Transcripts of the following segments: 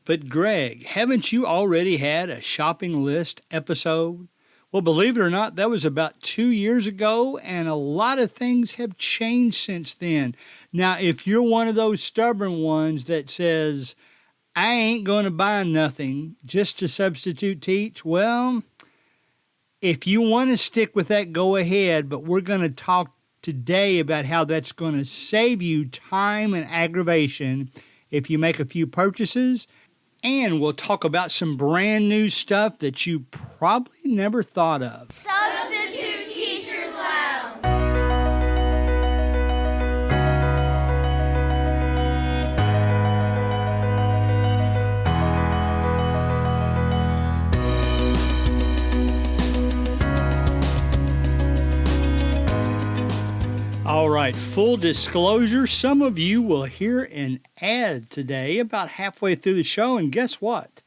But Greg, haven't you already had a shopping list episode? Well, believe it or not, that was about 2 years ago, and a lot of things have changed since then. Now, if you're one of those stubborn ones that says, I ain't going to buy nothing just to substitute teach, well, if you want to stick with that, go ahead, but we're going to talk today about how that's going to save you time and aggravation if you make a few purchases. And we'll talk about some brand new stuff that you probably never thought of. Substitute Teachers Lounge. All right, full disclosure, some of you will hear an ad today about halfway through the show, and guess what?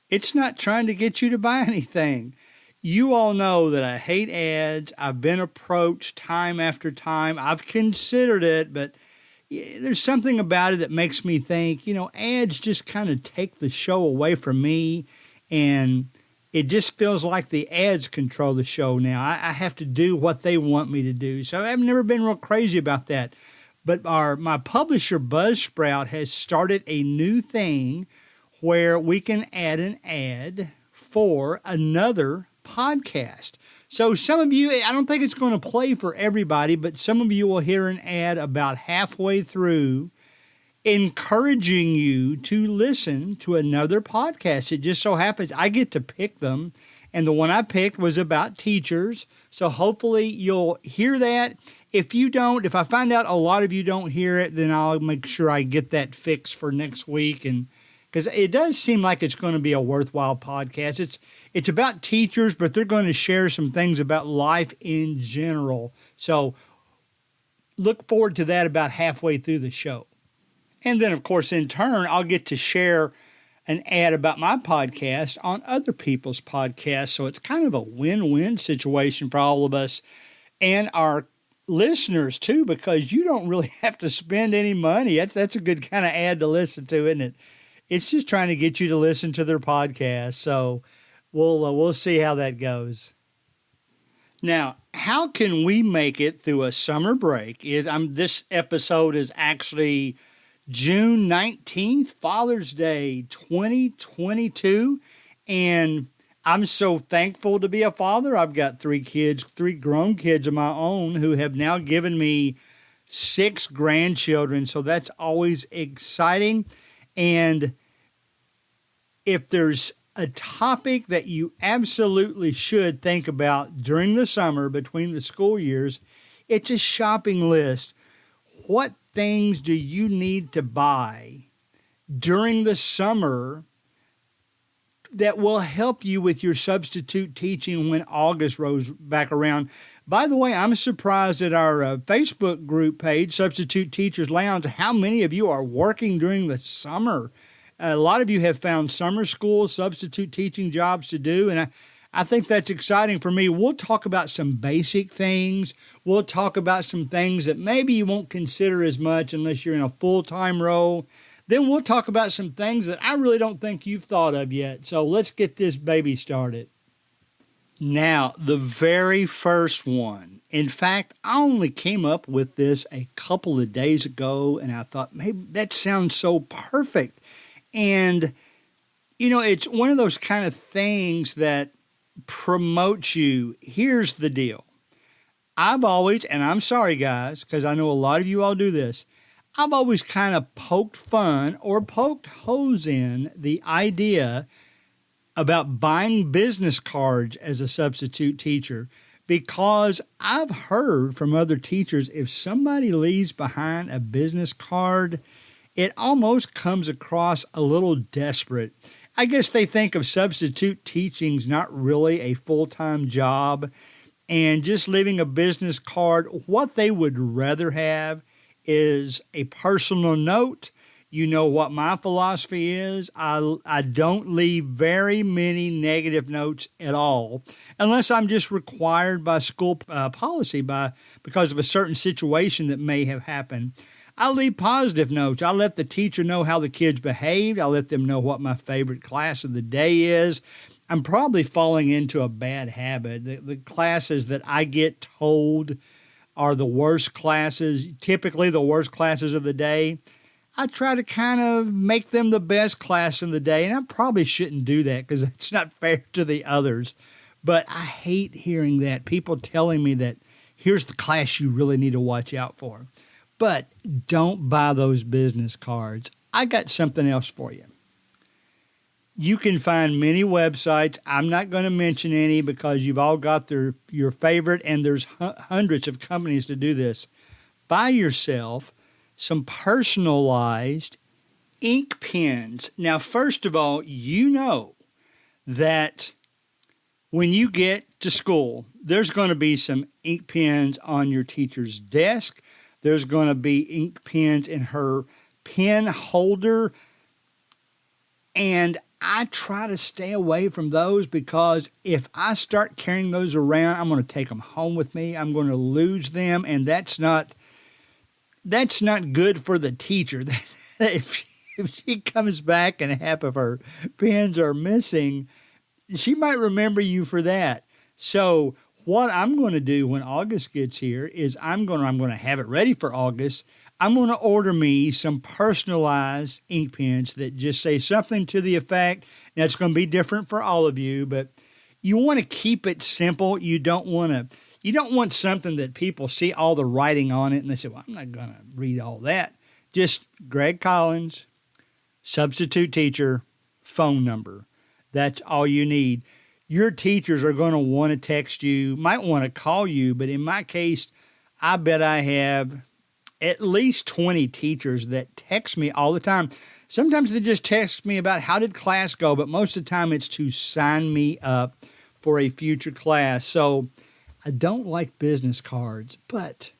It's not trying to get you to buy anything. You all know that I hate ads. I've been approached time after time. I've considered it, but there's something about it that makes me think, ads just kind of take the show away from me, and it just feels like the ads control the show now. I have to do what they want me to do. So I've never been real crazy about that. But my publisher, Buzzsprout, has started a new thing where we can add an ad for another podcast. So some of you, I don't think it's going to play for everybody, but some of you will hear an ad about halfway through encouraging you to listen to another podcast. It just so happens I get to pick them, and the one I picked was about teachers. So hopefully you'll hear that. If you don't, if I find out a lot of you don't hear it, then I'll make sure I get that fixed for next week. And because it does seem like it's going to be a worthwhile podcast. It's about teachers, but they're going to share some things about life in general. So look forward to that about halfway through the show. And then, of course, in turn, I'll get to share an ad about my podcast on other people's podcasts. So it's kind of a win-win situation for all of us and our listeners, too, because you don't really have to spend any money. That's a good kind of ad to listen to, isn't it? It's just trying to get you to listen to their podcast. So we'll see how that goes. Now, how can we make it through a summer break? This episode is actually June 19th, Father's Day 2022, and I'm so thankful to be a father. I've got 3 kids, 3 grown kids of my own who have now given me 6 grandchildren, so that's always exciting. And if there's a topic that you absolutely should think about during the summer between the school years, it's a shopping list. What things do you need to buy during the summer that will help you with your substitute teaching when August rolls back around? By the way, I'm surprised at our Facebook group page, Substitute Teachers Lounge, how many of you are working during the summer. A lot of you have found summer school substitute teaching jobs to do, and I think that's exciting for me. We'll talk about some basic things. We'll talk about some things that maybe you won't consider as much unless you're in a full-time role. Then we'll talk about some things that I really don't think you've thought of yet. So let's get this baby started. Now, the very first one. In fact, I only came up with this a couple of days ago, and I thought, maybe that sounds so perfect. And, it's one of those kind of things that promotes you. Here's the deal. I've always, and I'm sorry guys, because I know a lot of you all do this, I've always kind of poked fun or poked holes in the idea about buying business cards as a substitute teacher, because I've heard from other teachers, if somebody leaves behind a business card, it almost comes across a little desperate. I guess they think of substitute teaching's not really a full-time job, and just leaving a business card, what they would rather have is a personal note. You know what my philosophy is. I don't leave very many negative notes at all, unless I'm just required by school policy because of a certain situation that may have happened. I leave positive notes. I let the teacher know how the kids behaved. I let them know what my favorite class of the day is. I'm probably falling into a bad habit. The classes that I get told are the worst classes, typically the worst classes of the day, I try to kind of make them the best class of the day. And I probably shouldn't do that because it's not fair to the others. But I hate hearing that. People telling me that here's the class you really need to watch out for. But don't buy those business cards. I got something else for you. You can find many websites. I'm not going to mention any because you've all got your favorite, and there's hundreds of companies to do this. Buy yourself some personalized ink pens. Now, first of all, you know that when you get to school, there's going to be some ink pens on your teacher's desk. There's going to be ink pens in her pen holder. And I try to stay away from those because if I start carrying those around, I'm going to take them home with me. I'm going to lose them, and that's not good for the teacher. if she comes back and half of her pens are missing, she might remember you for that. So what I'm going to do when August gets here is I'm going to have it ready for August. I'm going to order me some personalized ink pens that just say something to the effect. Now, it's going to be different for all of you, but you want to keep it simple. You don't want something that people see all the writing on it and they say, well, I'm not going to read all that. Just Greg Collins, substitute teacher, phone number. That's all you need. Your teachers are going to want to text you, might want to call you, but in my case, I bet I have at least 20 teachers that text me all the time. Sometimes they just text me about how did class go, but most of the time it's to sign me up for a future class. So I don't like business cards, but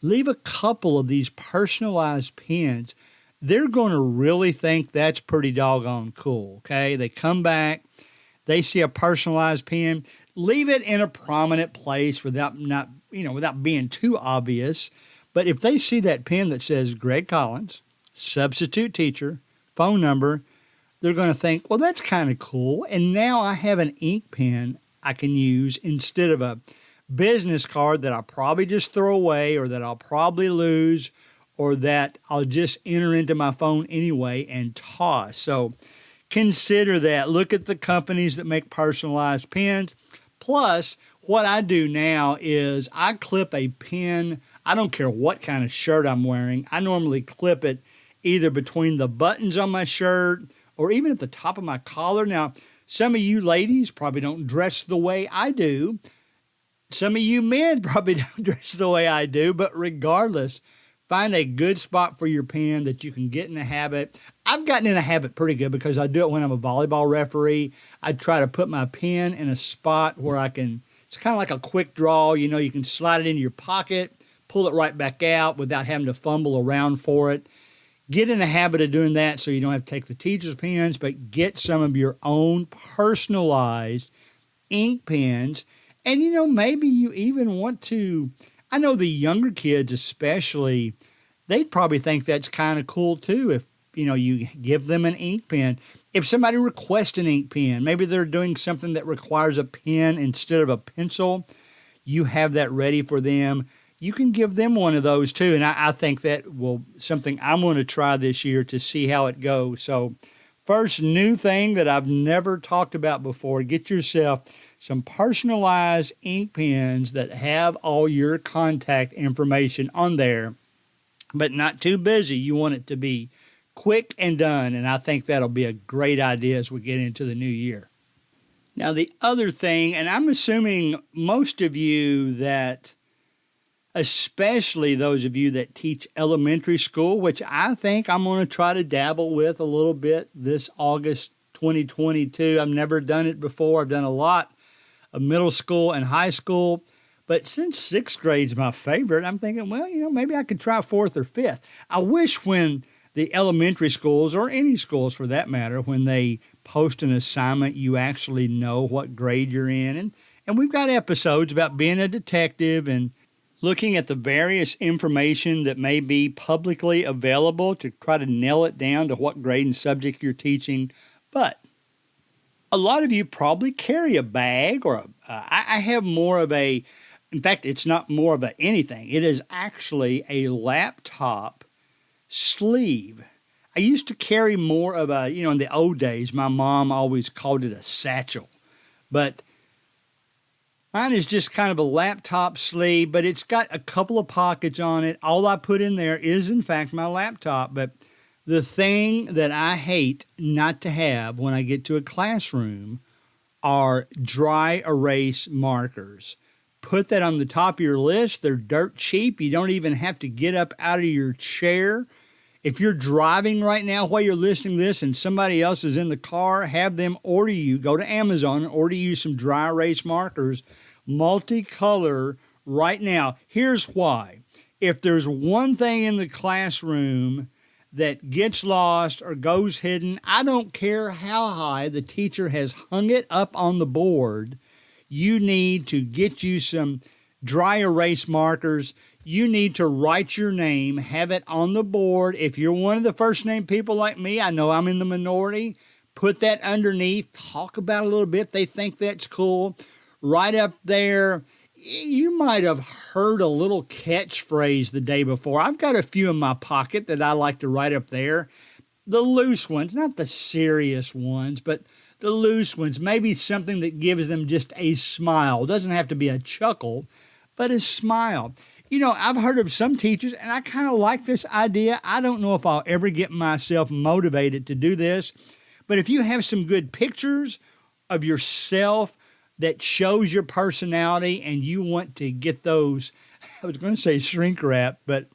leave a couple of these personalized pens. They're going to really think that's pretty doggone cool, okay? They come back, they see a personalized pen, leave it in a prominent place without being too obvious. But if they see that pen that says Greg Collins, substitute teacher, phone number, they're going to think, well, that's kind of cool. And now I have an ink pen I can use instead of a business card that I'll probably just throw away or that I'll probably lose or that I'll just enter into my phone anyway and toss. So consider that. Look at the companies that make personalized pens. Plus, what I do now is I clip a pen. I don't care what kind of shirt I'm wearing. I normally clip it either between the buttons on my shirt or even at the top of my collar. Now, some of you ladies probably don't dress the way I do. Some of you men probably don't dress the way I do, but regardless, find a good spot for your pen that you can get in the habit. I've gotten in a habit pretty good because I do it when I'm a volleyball referee. I try to put my pen in a spot where it's kind of like a quick draw. You know, you can slide it into your pocket, pull it right back out without having to fumble around for it. Get in the habit of doing that so you don't have to take the teacher's pens, but get some of your own personalized ink pens. And, maybe you even want to, I know the younger kids especially, they'd probably think that's kind of cool too if, you give them an ink pen. If somebody requests an ink pen, maybe they're doing something that requires a pen instead of a pencil, you have that ready for them. You can give them one of those too. And I think that will something I'm going to try this year to see how it goes. So first new thing that I've never talked about before, get yourself some personalized ink pens that have all your contact information on there, but not too busy. You want it to be quick and done. And I think that'll be a great idea as we get into the new year. Now, the other thing, and I'm assuming most of you that, especially those of you that teach elementary school, which I think I'm going to try to dabble with a little bit this August 2022. I've never done it before. I've done a lot of middle school and high school. But since sixth grade's my favorite, I'm thinking, well, maybe I could try fourth or fifth. I wish when the elementary schools, or any schools for that matter, when they post an assignment, you actually know what grade you're in. And we've got episodes about being a detective and looking at the various information that may be publicly available to try to nail it down to what grade and subject you're teaching. But a lot of you probably carry a bag or I have more of a, in fact, it's not more of a anything. It is actually a laptop sleeve. I used to carry more of a, in the old days, my mom always called it a satchel. But mine is just kind of a laptop sleeve, but it's got a couple of pockets on it. All I put in there is, in fact, my laptop. But the thing that I hate not to have when I get to a classroom are dry erase markers. Put that on the top of your list. They're dirt cheap. You don't even have to get up out of your chair. If you're driving right now while you're listening to this and somebody else is in the car, have them order you, go to Amazon and order you some dry erase markers, multicolor right now. Here's why. If there's one thing in the classroom that gets lost or goes hidden, I don't care how high the teacher has hung it up on the board, you need to get you some dry erase markers. You need to write your name, have it on the board. If you're one of the first name people like me, I know I'm in the minority, put that underneath, talk about it a little bit. They think that's cool. Right up there, you might have heard a little catchphrase the day before. I've got a few in my pocket that I like to write up there. The loose ones, not the serious ones, but the loose ones, maybe something that gives them just a smile. It doesn't have to be a chuckle, but a smile. I've heard of some teachers, and I kind of like this idea. I don't know if I'll ever get myself motivated to do this, but if you have some good pictures of yourself that shows your personality and you want to get those, I was going to say shrink wrap, but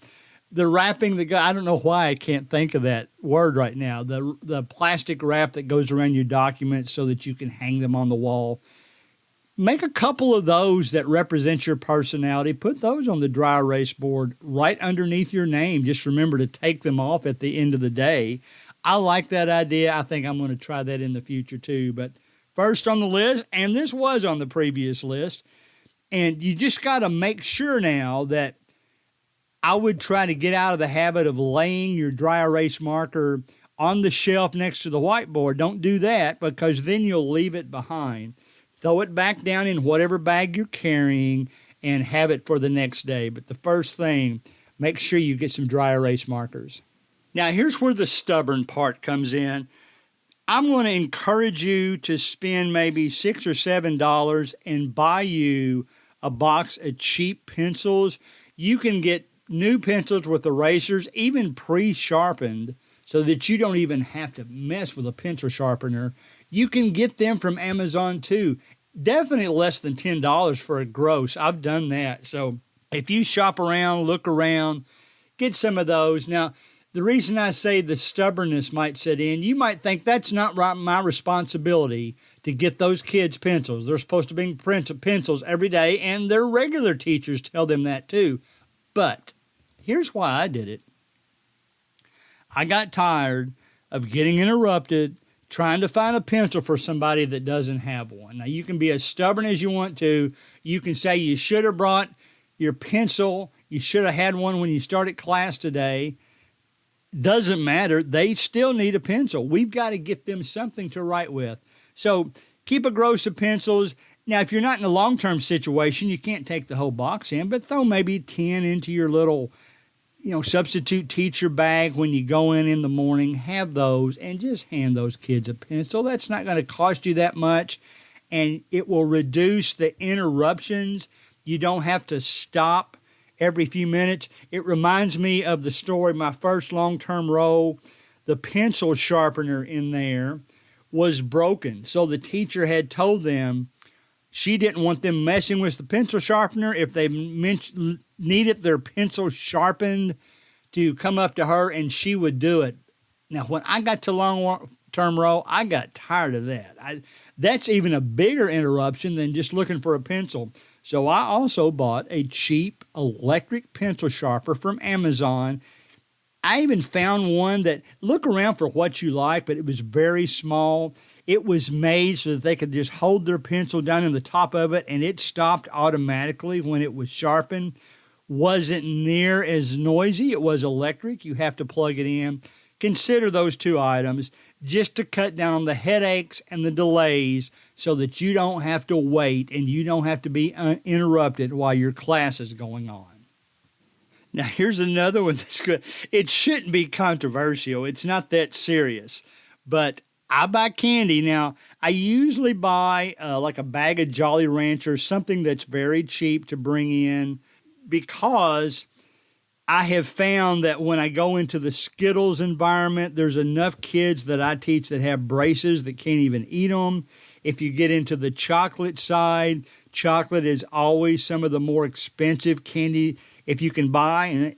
the wrapping, I don't know why I can't think of that word right now, the plastic wrap that goes around your documents so that you can hang them on the wall. Make a couple of those that represent your personality. Put those on the dry erase board right underneath your name. Just remember to take them off at the end of the day. I like that idea. I think I'm going to try that in the future too. But first on the list, and this was on the previous list, and you just got to make sure now that I would try to get out of the habit of laying your dry erase marker on the shelf next to the whiteboard. Don't do that because then you'll leave it behind. Throw it back down in whatever bag you're carrying and have it for the next day. But the first thing, make sure you get some dry erase markers. Now, here's where the stubborn part comes in. I'm going to encourage you to spend maybe $6 or $7 and buy you a box of cheap pencils. You can get new pencils with erasers, even pre-sharpened, so that you don't even have to mess with a pencil sharpener. You can get them from Amazon too. Definitely less than $10 for a gross. I've done that. So if you shop around, look around, get some of those. Now, the reason I say the stubbornness might set in, you might think that's not my responsibility to get those kids pencils. They're supposed to bring pencils every day, and their regular teachers tell them that too. But here's why I did it. I got tired of getting interrupted trying to find a pencil for somebody that doesn't have one. Now, you can be as stubborn as you want to. You can say you should have brought your pencil. You should have had one when you started class today. Doesn't matter. They still need a pencil. We've got to get them something to write with. So keep a gross of pencils. Now, if you're not in a long-term situation, you can't take the whole box in, but throw maybe 10 into your little substitute teacher bag when you go in the morning. Have those and just hand those kids a pencil. That's not going to cost you that much, and it will reduce the interruptions. You don't have to stop every few minutes. It reminds me of the story, my first long-term role. The pencil sharpener in there was broken, so the teacher had told them she didn't want them messing with the pencil sharpener. If they needed their pencil sharpened, to come up to her and she would do it. Now, when I got to long-term role, I got tired of that. That's even a bigger interruption than just looking for a pencil. So I also bought a cheap electric pencil sharpener from Amazon. I even found one that, look around for what you like, but it was very small. It was made so that they could just hold their pencil down in the top of it, and it stopped automatically when it was sharpened. wasn't near as noisy. It was electric. You have to plug it in. Consider those two items just to cut down on the headaches and the delays so that you don't have to wait and you don't have to be interrupted while your class is going on. Now, here's another one that's good. It shouldn't be controversial. It's not that serious. But I buy candy. Now, I usually buy like a bag of Jolly Ranchers, something that's very cheap to bring in, because I have found that when I go into the Skittles environment, there's enough kids that I teach that have braces that can't even eat them. If you get into the chocolate side, chocolate is always some of the more expensive candy if you can buy, and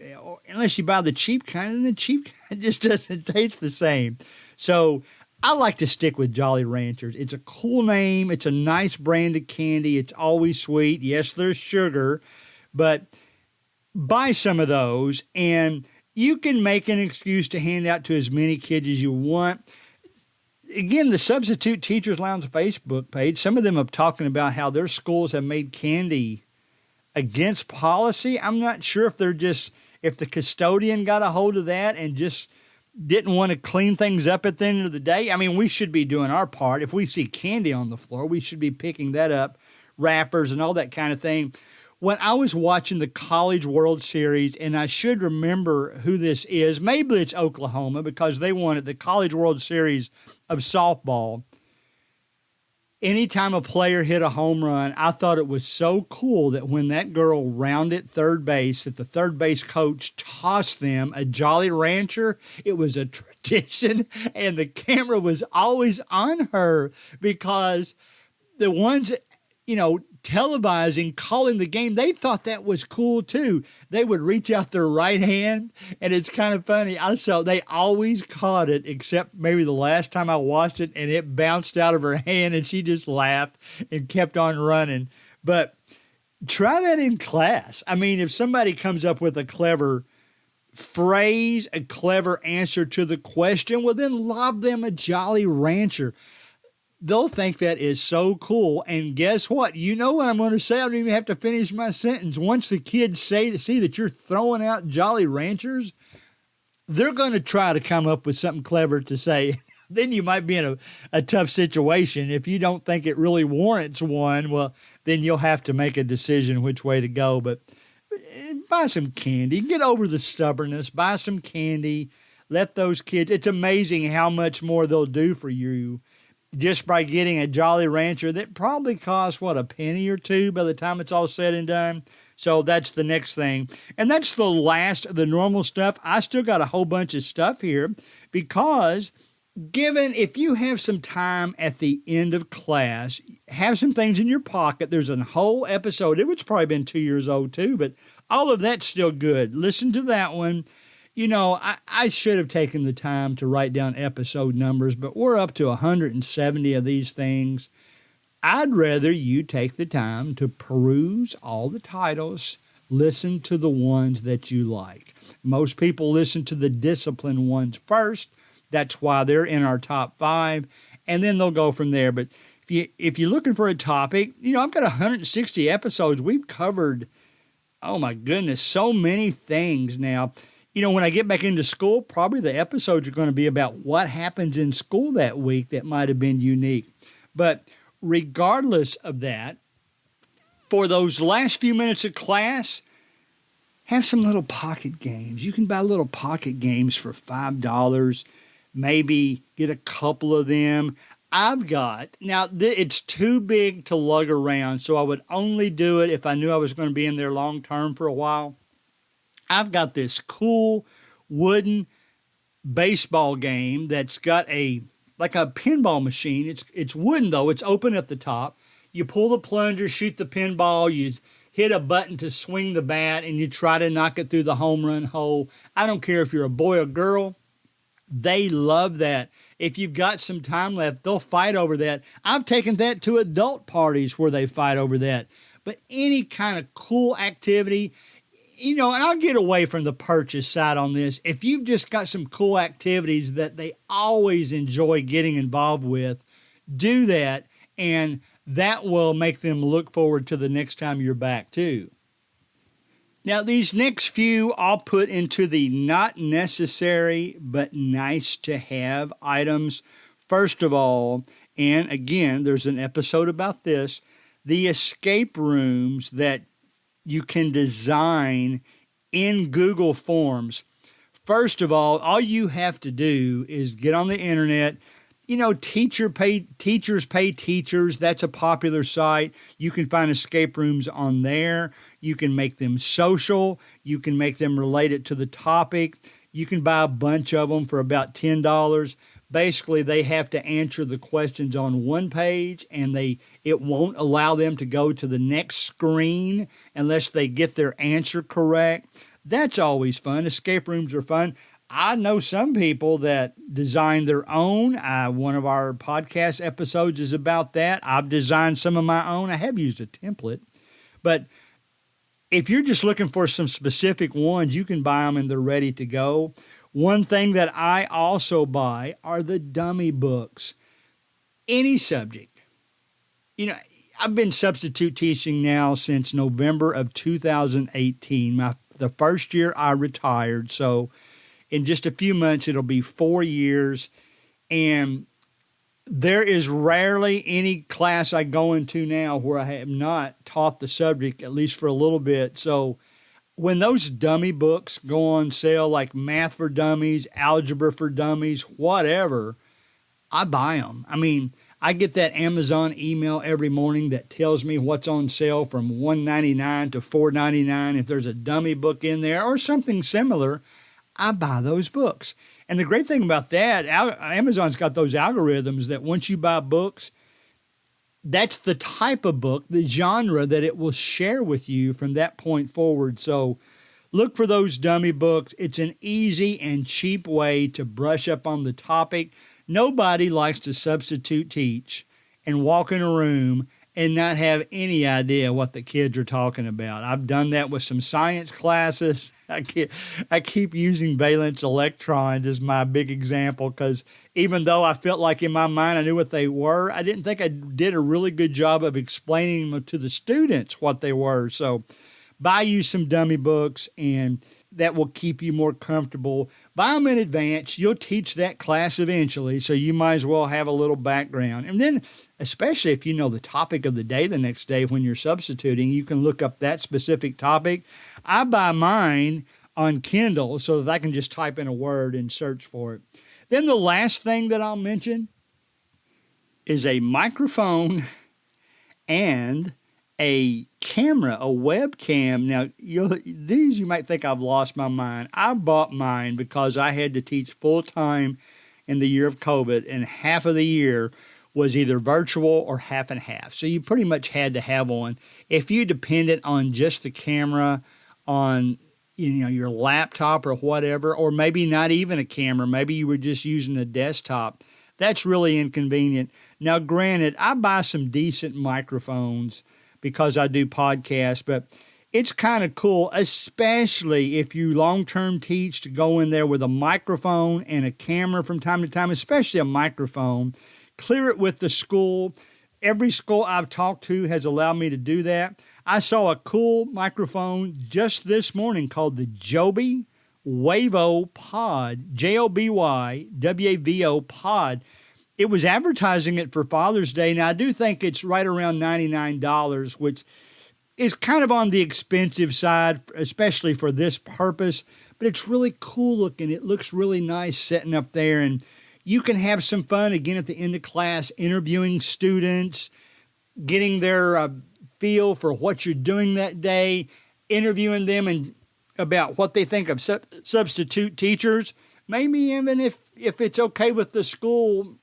unless you buy the cheap kind, and the cheap kind just doesn't taste the same. So I like to stick with Jolly Ranchers. It's a cool name. It's a nice brand of candy. It's always sweet. Yes, there's sugar, but buy some of those, and you can make an excuse to hand out to as many kids as you want. Again, the Substitute Teachers Lounge Facebook page, some of them are talking about how their schools have made candy against policy. I'm not sure if if the custodian got a hold of that and just didn't want to clean things up at the end of the day. I mean, we should be doing our part. If we see candy on the floor, we should be picking that up, wrappers and all that kind of thing. When I was watching the College World Series, and I should remember who this is, maybe it's Oklahoma because they won it, the College World Series of softball. Anytime a player hit a home run, I thought it was so cool that when that girl rounded third base, that the third base coach tossed them a Jolly Rancher. It was a tradition, and the camera was always on her because the ones, televising, calling the game, they thought that was cool too. They would reach out their right hand, and it's kind of funny. I saw they always caught it, except maybe the last time I watched it, and it bounced out of her hand, and she just laughed and kept on running. But try that in class. I mean, if somebody comes up with a clever phrase, a clever answer to the question, well, then lob them a Jolly Rancher. They'll think that is so cool. And guess what? You know what I'm going to say? I don't even have to finish my sentence. Once the kids see that you're throwing out Jolly Ranchers, they're going to try to come up with something clever to say. Then you might be in a tough situation. If you don't think it really warrants one, well, then you'll have to make a decision which way to go. But buy some candy. Get over the stubbornness. Buy some candy. Let those kids, it's amazing how much more they'll do for you just by getting a Jolly Rancher that probably costs, a penny or two by the time it's all said and done. So that's the next thing. And that's the last of the normal stuff. I still got a whole bunch of stuff here because if you have some time at the end of class, have some things in your pocket. There's a whole episode. It's probably been 2 years old too, but all of that's still good. Listen to that one. I should have taken the time to write down episode numbers, but we're up to 170 of these things. I'd rather you take the time to peruse all the titles, listen to the ones that you like. Most people listen to the discipline ones first. That's why they're in our top 5, and then they'll go from there. But if you're looking for a topic, I've got 160 episodes. We've covered, oh my goodness, so many things now. When I get back into school, probably the episodes are going to be about what happens in school that week that might have been unique. But regardless of that, for those last few minutes of class, have some little pocket games. You can buy little pocket games for $5. Maybe get a couple of them. It's too big to lug around, so I would only do it if I knew I was going to be in there long term for a while. I've got this cool wooden baseball game that's got like a pinball machine. It's wooden though. It's open at the top. You pull the plunger, shoot the pinball, you hit a button to swing the bat, and you try to knock it through the home run hole. I don't care if you're a boy or girl. They love that. If you've got some time left, they'll fight over that. I've taken that to adult parties where they fight over that. But any kind of cool activity, and I'll get away from the purchase side on this. If you've just got some cool activities that they always enjoy getting involved with, do that, and that will make them look forward to the next time you're back too. Now, these next few I'll put into the not necessary but nice to have items. First of all, and again, there's an episode about this, the escape rooms that you can design in Google Forms. First of all you have to do is get on the internet. You know, teachers pay teachers. That's a popular site. You can find escape rooms on there. You can make them social. You can make them related to the topic. You can buy a bunch of them for about $10. Basically, they have to answer the questions on one page, and it won't allow them to go to the next screen unless they get their answer correct. That's always fun. Escape rooms are fun. I know some people that design their own. One of our podcast episodes is about that. I've designed some of my own. I have used a template. But if you're just looking for some specific ones, you can buy them and they're ready to go. One thing that I also buy are the dummy books. Any subject. You know, I've been substitute teaching now since November of 2018. The first year I retired, so in just a few months, it'll be 4 years, and there is rarely any class I go into now where I have not taught the subject, at least for a little bit. So when those dummy books go on sale, like Math for Dummies, Algebra for Dummies, whatever, I buy them. I mean, I get that Amazon email every morning that tells me what's on sale from $1.99 to $4.99. If there's a dummy book in there or something similar, I buy those books. And the great thing about that, Amazon's got those algorithms that once you buy books, that's the type of book, the genre that it will share with you from that point forward. So look for those dummy books. It's an easy and cheap way to brush up on the topic. Nobody likes to substitute teach and walk in a room and not have any idea what the kids are talking about. I've done that with some science classes. I keep using valence electrons as my big example because even though I felt like in my mind I knew what they were, I didn't think I did a really good job of explaining to the students what they were. So buy you some dummy books, and that will keep you more comfortable. Buy them in advance. You'll teach that class eventually, so you might as well have a little background. And then, especially if you know the topic of the day the next day when you're substituting, you can look up that specific topic. I buy mine on Kindle so that I can just type in a word and search for it. Then the last thing that I'll mention is a microphone and a camera, a webcam. Now, you might think I've lost my mind. I bought mine because I had to teach full-time in the year of COVID, and half of the year was either virtual or half and half. So you pretty much had to have one. If you depended on just the camera on your laptop or whatever, or maybe not even a camera, maybe you were just using a desktop, that's really inconvenient. Now, granted, I buy some decent microphones because I do podcasts, but it's kind of cool, especially if you long-term teach, to go in there with a microphone and a camera from time to time, especially a microphone. Clear it with the school. Every school I've talked to has allowed me to do that. I saw a cool microphone just this morning called the Joby Wavo Pod, JOBYWAVO Pod. It was advertising it for Father's Day. Now, I do think it's right around $99, which is kind of on the expensive side, especially for this purpose. But it's really cool looking. It looks really nice sitting up there. And you can have some fun, again, at the end of class, interviewing students, getting their feel for what you're doing that day, interviewing them and about what they think of substitute teachers. Maybe even if it's okay with the school,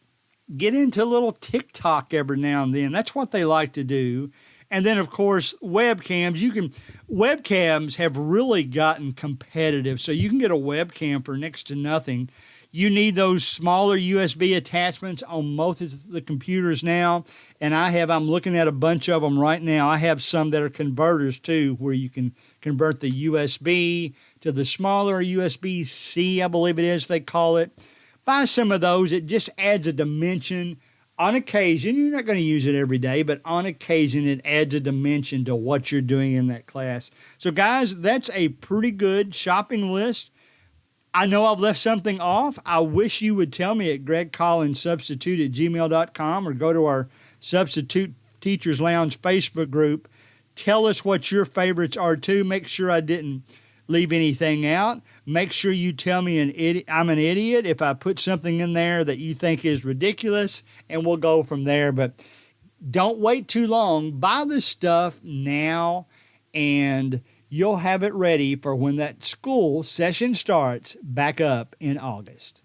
get into a little TikTok every now and then. That's what they like to do. And then, of course, webcams. Webcams have really gotten competitive, so you can get a webcam for next to nothing. You need those smaller USB attachments on most of the computers now, and I'm looking at a bunch of them right now. I have some that are converters too, where you can convert the USB to the smaller USB-C, I believe it is they call it. Buy some of those. It just adds a dimension on occasion, you're not going to use it every day, but on occasion, it adds a dimension to what you're doing in that class. So, guys, that's a pretty good shopping list. I know I've left something off. I wish you would tell me at gregcollinssubstitute@gmail.com or go to our Substitute Teachers Lounge Facebook group. Tell us what your favorites are, too. Make sure I didn't leave anything out. Make sure you tell me I'm an idiot if I put something in there that you think is ridiculous, and we'll go from there. But don't wait too long. Buy this stuff now, and you'll have it ready for when that school session starts back up in August.